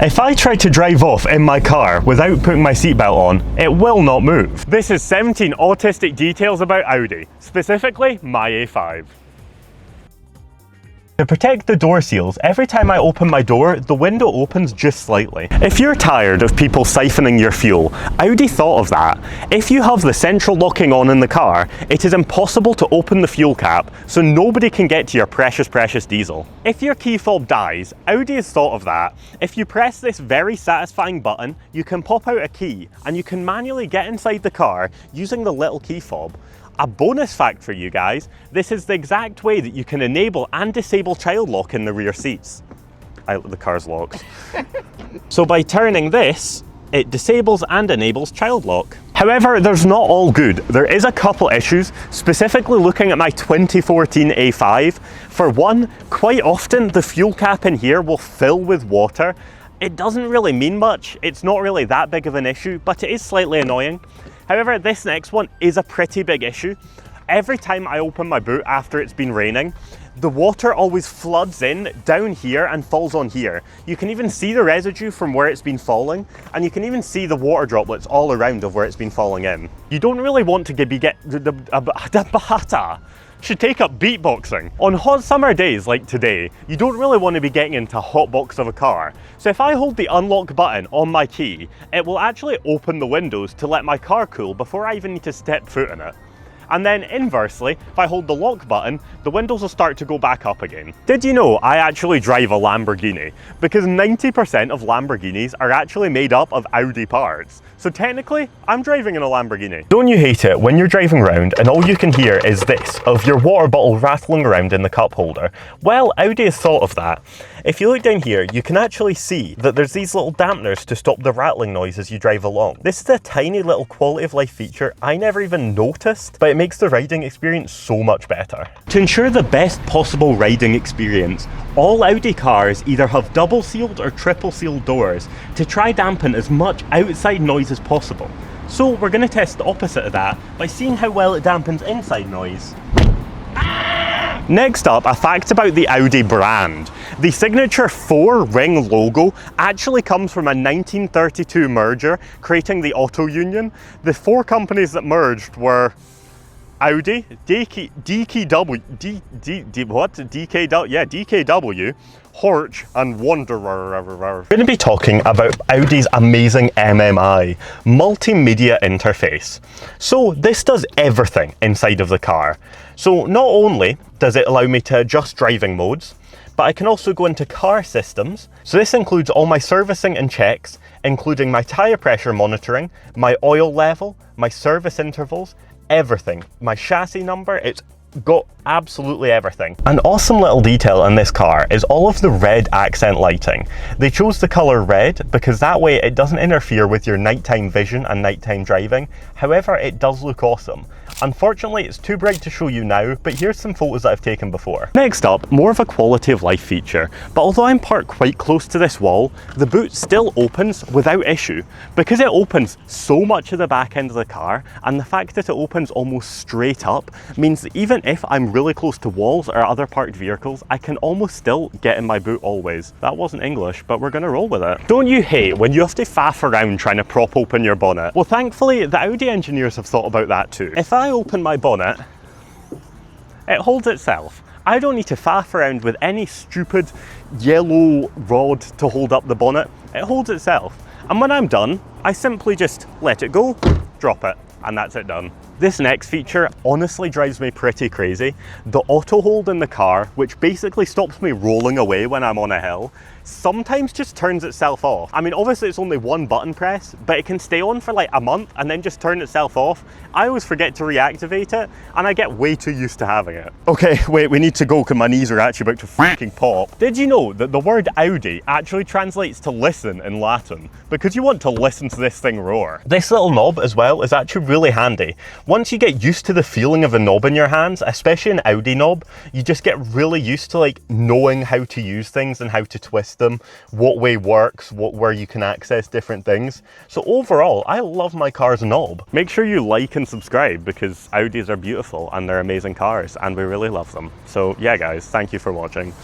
If I try to drive off in my car without putting my seatbelt on, it will not move. This is 17 autistic details about Audi, specifically my A5. To protect the door seals, every time I open my door, the window opens just slightly. If you're tired of people siphoning your fuel, Audi thought of that. If you have the central locking on in the car, it is impossible to open the fuel cap, so nobody can get to your precious diesel. If your key fob dies, Audi has thought of that. If you press this very satisfying button, you can pop out a key, and you can manually get inside the car using the little key fob. A bonus fact for you guys, this is the exact way that you can enable and disable child lock in the rear seats. The car's locked. So by turning this, it disables and enables child lock. However, there's not all good. There is a couple issues, specifically looking at my 2014 A5. For one, quite often the fuel cap in here will fill with water. It doesn't really mean much, it's not really that big of an issue, but it is slightly annoying. However, this next one is a pretty big issue. Every time I open my boot after it's been raining, the water always floods in down here and falls on here. You can even see the residue from where it's been falling, and you can even see the water droplets all around of where it's been falling in. You don't really want to should take up beatboxing. On hot summer days like today, you don't really want to be getting into a hot box of a car. So if I hold the unlock button on my key, it will actually open the windows to let my car cool before I even need to step foot in it. And then inversely, if I hold the lock button, the windows will start to go back up again. Did you know I actually drive a Lamborghini? Because 90% of Lamborghinis are actually made up of Audi parts. So technically, I'm driving in a Lamborghini. Don't you hate it when you're driving around and all you can hear is this, of your water bottle rattling around in the cup holder? Well, Audi has thought of that. If you look down here, you can actually see that there's these little dampeners to stop the rattling noise as you drive along. This is a tiny little quality of life feature I never even noticed, but it makes the riding experience so much better. To ensure the best possible riding experience, all Audi cars either have double sealed or triple sealed doors to try dampen as much outside noise as possible. So we're going to test the opposite of that by seeing how well it dampens inside noise. Next up, a fact about the Audi brand. The signature 4-ring logo actually comes from a 1932 merger creating the Auto Union. The four companies that merged were Audi, DKW, Horch, and Wanderer. We're going to be talking about Audi's amazing MMI, multimedia interface. So this does everything inside of the car. So not only does it allow me to adjust driving modes, but I can also go into car systems. So this includes all my servicing and checks, including my tyre pressure monitoring, my oil level, my service intervals, everything. My chassis number, it's got absolutely everything. An awesome little detail in this car is all of the red accent lighting. They chose the colour red because that way it doesn't interfere with your nighttime vision and nighttime driving. However, it does look awesome. Unfortunately, it's too bright to show you now, but here's some photos that I've taken before. Next up, more of a quality of life feature, but although I'm parked quite close to this wall, the boot still opens without issue. Because it opens so much of the back end of the car, and the fact that it opens almost straight up means that even if I'm really close to walls or other parked vehicles, I can almost still get in my boot always. That wasn't English, but we're gonna roll with it. Don't you hate when you have to faff around trying to prop open your bonnet? Well, thankfully, the Audi engineers have thought about that too. If I open my bonnet, it holds itself. I don't need to faff around with any stupid yellow rod to hold up the bonnet. It holds itself. And when I'm done, I simply just let it go, drop it, and that's it done. This next feature honestly drives me pretty crazy. The auto hold in the car, which basically stops me rolling away when I'm on a hill, sometimes just turns itself off. I mean, obviously it's only one button press, but it can stay on for like a month and then just turn itself off. I always forget to reactivate it, and I get way too used to having it. Okay, wait, we need to go because my knees are actually about to freaking pop. Did you know that the word Audi actually translates to listen in Latin? Because you want to listen to this thing roar. This little knob as well is actually really handy. Once you get used to the feeling of a knob in your hands, especially an Audi knob, you just get really used to like knowing how to use things and how to twist them, what way works, where you can access different things. So overall, I love my car's knob. Make sure you like and subscribe because Audis are beautiful and they're amazing cars and we really love them. So yeah guys, thank you for watching.